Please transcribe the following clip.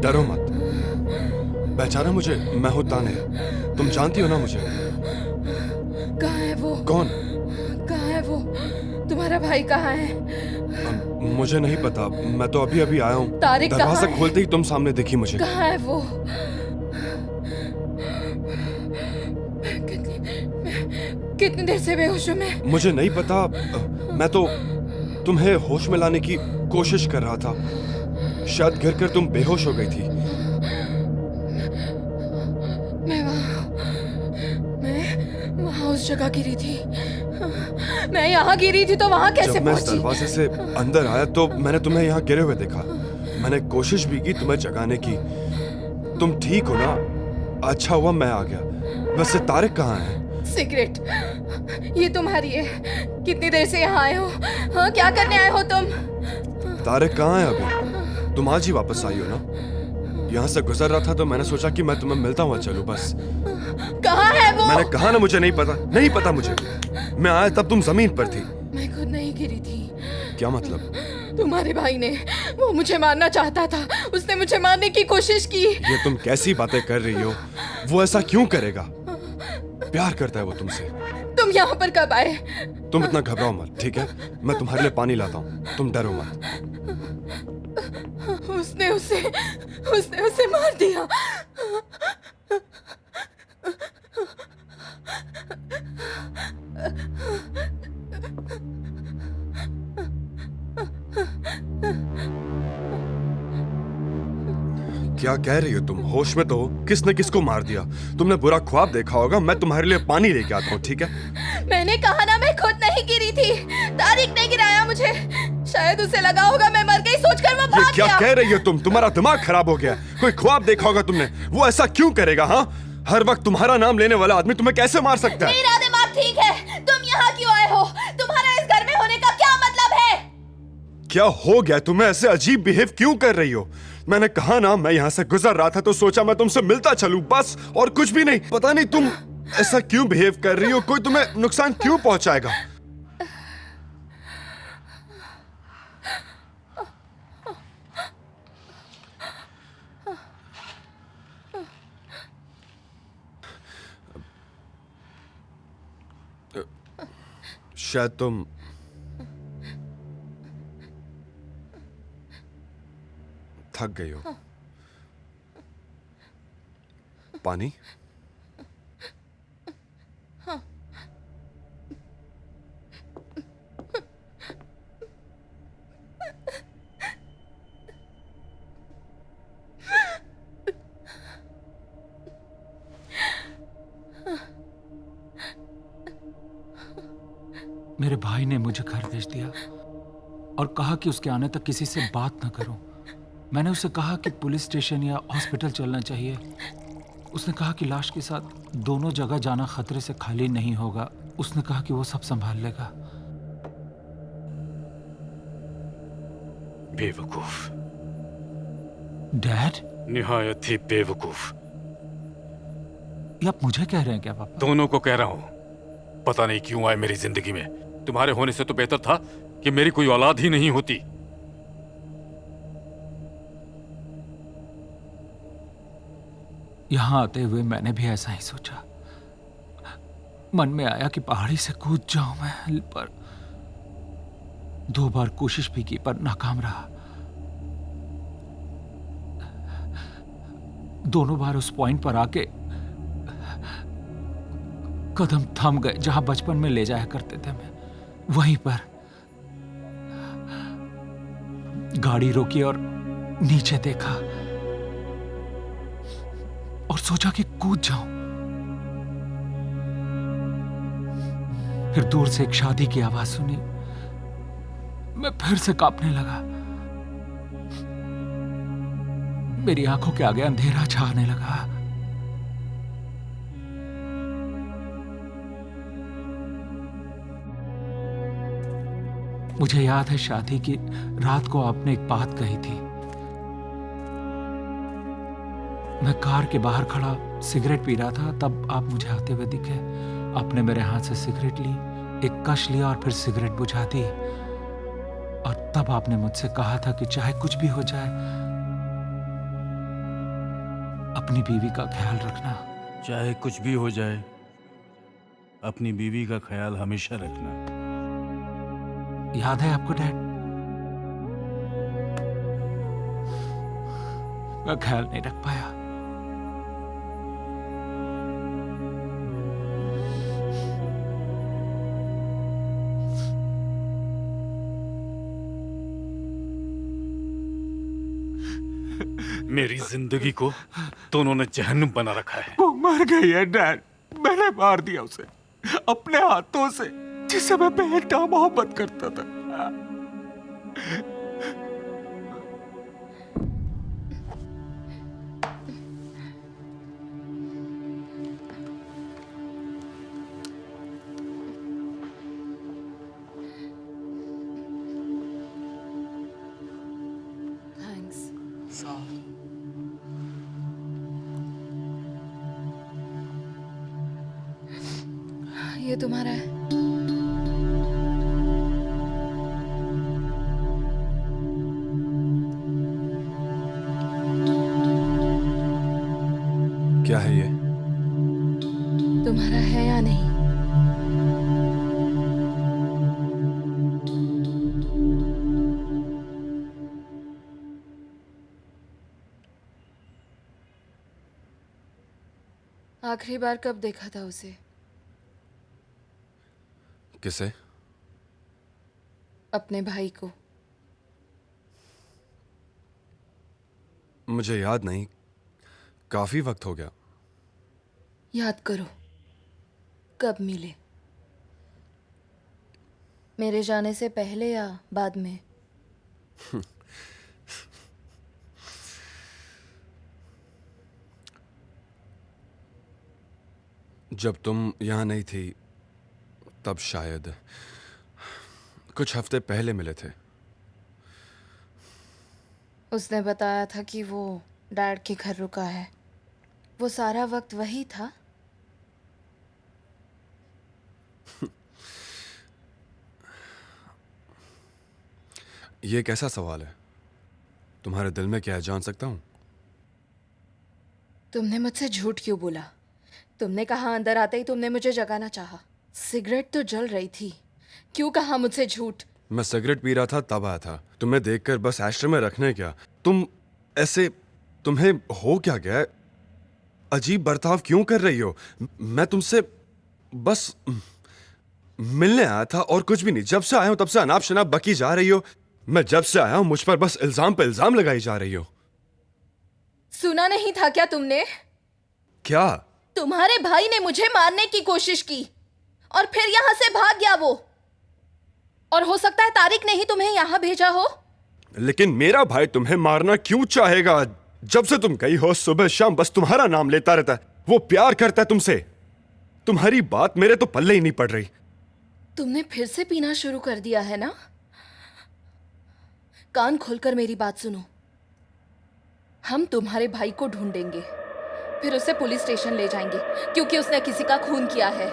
डरो मत। पहचाना मुझे? मैं हूँ तानिर। तुम जानती हो ना मुझे? कहाँ है वो? कौन? कहाँ है वो? तुम्हारा भाई कहाँ है? मुझे नहीं पता, मैं तो अभी अभी आया हूँ। तारिक कहाँ दरवाजा है? खोलते ही तुम सामने दिखी मुझे। कहाँ है वो? कितनी देर से बेहोश हूँ मैं? मुझे नहीं पता। मैं तो तुम्हें होश में लाने की कोशिश कर रहा था। शायद गिरकर तुम बेहोश हो गई थी। मैं वहाँ उस जगह गिरी थी। मैं यहाँ गिरी थी तो वहाँ कैसे जब मैं इस पहुंची? दरवाजे से अंदर आया तो मैंने तुम्हें यहाँ गिरे हुए देखा। मैंने कोशिश भी की तुम्हें जगाने की। तुम ठीक हो ना? अच्छा हुआ मैं आ गया। वैसे तारिक कहाँ है? सिगरेट ये तुम्हारी है? कितनी देर से यहाँ आए हो? हाँ, क्या करने आए हो तुम? तारिक कहाँ है अभी? तुम आज ही वापस आई हो ना? यहाँ से गुजर रहा था तो मैंने सोचा कि मैं तुम्हें मिलता हुआ चलूं बस। कहाँ है वो? मैंने कहा ना मुझे नहीं पता। नहीं पता मुझे। मैं आया तब तुम जमीन पर थी। मैं खुद नहीं गिरी थी। क्या मतलब? तुम्हारे भाई ने, वो मुझे मारना चाहता था। उसने मुझे मारने की कोशिश की। ये तुम कैसी बातें कर रही हो? वो ऐसा क्यों करेगा? प्यार करता है वो तुमसे। तुम यहाँ पर कब आए? तुम इतना घबराओ मत, ठीक है? मैं तुम्हारे लिए पानी लाता हूँ, तुम डरो मत। उसने उसे मार दिया। क्या कह रही हो तुम? होश में तो हो? किसने किसको मार दिया? तुमने बुरा ख्वाब देखा होगा। मैं तुम्हारे लिए पानी लेके आता हूँ, ठीक है? मैंने कहा ना, मैं खुद नहीं गिरी थी। तारिक ने गिराया मुझे। शायद उसे लगा होगा मैं मर गई सोचकर वो भाग क्या गया। कह रही हो तुम? तुम्हारा दिमाग खराब हो गया। कोई ख्वाब देखा होगा तुमने। वो ऐसा क्यों करेगा? हाँ, हर वक्त तुम्हारा नाम लेने वाला आदमी तुम्हें कैसे मार सकता है? मेरा दिमाग ठीक है। तुम यहाँ क्यों आए हो? तुम्हारा इस घर में होने का क्या मतलब है? क्या हो गया तुम्हें? ऐसे अजीब बिहेव क्यों कर रही हो? मैंने कहा ना, मैं यहाँ से गुजर रहा था तो सोचा मैं तुमसे मिलता चलूं, बस और कुछ भी नहीं। पता नहीं तुम ऐसा क्यों बिहेव कर रही हो। कोई तुम्हें नुकसान क्यों पहुंचाएगा? शायद तुम थक गई हो। पानी? मेरे भाई ने मुझे घर भेज दिया और कहा कि उसके आने तक किसी से बात ना करूं। मैंने उसे कहा कि पुलिस स्टेशन या हॉस्पिटल चलना चाहिए। उसने कहा कि लाश के साथ दोनों जगह जाना खतरे से खाली नहीं होगा। उसने कहा कि वो सब संभाल लेगा। बेवकूफ। डैड, निहायत ही बेवकूफ। ये आप मुझे कह रहे हैं क्या पापा? दोनों को कह रहा हूं। पता नहीं क्यों आए मेरी जिंदगी में। तुम्हारे होने से तो बेहतर था कि मेरी कोई औलाद ही नहीं होती। यहां आते हुए मैंने भी ऐसा ही सोचा। मन में आया कि पहाड़ी से कूद जाऊं मैं, पर 2 बार कोशिश भी की पर नाकाम रहा। दोनों बार उस पॉइंट पर आके कदम थम गए जहां बचपन में ले जाया करते थे। मैं वहीं पर गाड़ी रोकी और नीचे देखा और सोचा कि कूद जाऊं। फिर दूर से एक शादी की आवाज सुनी। मैं फिर से कांपने लगा। मेरी आंखों के आगे अंधेरा छाने लगा। मुझे याद है शादी की रात को आपने एक बात कही थी। मैं कार के बाहर खड़ा सिगरेट पी रहा था, तब आप मुझे आते हुए दिखे। आपने मेरे हाथ से सिगरेट ली, एक कश लिया और फिर सिगरेट बुझा दी। और तब आपने मुझसे कहा था कि चाहे कुछ भी हो जाए, अपनी बीवी का ख्याल रखना। चाहे कुछ भी हो जाए, अपनी बीवी का ख्याल हमेशा रखना। याद है आपको डैड? मैं ख्याल नहीं रख पाया। मेरी जिंदगी को दोनों ने जहन्नुम बना रखा है। वो मर गई है डैड, मैंने मार दिया उसे अपने हाथों से, जिससे मैं बेटा मोहब्बत करता था। थैंक्स। ये तुम्हारा है। क्या है ये? तुम्हारा है या नहीं? आखिरी बार कब देखा था उसे? किसे? अपने भाई को। मुझे याद नहीं, काफी वक्त हो गया। याद करो, कब मिले? मेरे जाने से पहले या बाद में? जब तुम यहां नहीं थी तब शायद कुछ हफ्ते पहले मिले थे। उसने बताया था कि वो डैड के घर रुका है। वो सारा वक्त वही था? ये कैसा सवाल है? तुम्हारे दिल में क्या है, जान सकता हूं? तुमने मुझसे झूठ क्यों बोला? तुमने कहा अंदर आते ही तुमने मुझे जगाना चाहा। सिगरेट तो जल रही थी, क्यों कहा मुझसे झूठ? मैं सिगरेट पी रहा था तब आया था। तुम्हें देखकर बस एस्ट्रे में रखने क्या? तुम ऐसे, तुम्हें हो क्या गया? अजीब बर्ताव क्यों कर रही हो? मैं तुमसे बस मिलने आया था और कुछ भी नहीं। जब से आया हूं तब से अनाप शनाप बकी जा रही हो। मैं जब से आया हूं मुझ पर बस इल्जाम पे इल्जाम लगाई जा रही हो। सुना नहीं था क्या तुमने? क्या? तुम्हारे भाई ने मुझे मारने की कोशिश की और फिर यहां से भाग गया वो। और हो सकता है तारिक ने ही तुम्हें यहां भेजा हो। लेकिन मेरा भाई तुम्हें मारना क्यों चाहेगा? जब से तुम गई हो सुबह शाम बस तुम्हारा नाम लेता रहता है। वो प्यार करता है तुमसे। तुम्हारी बात मेरे तो पल्ले ही नहीं पड़ रही। तुमने फिर से पीना शुरू कर दिया है ना? कान खोलकर मेरी बात सुनो। हम तुम्हारे भाई को ढूंढेंगे, फिर उसे पुलिस स्टेशन ले जाएंगे क्योंकि उसने किसी का खून किया है।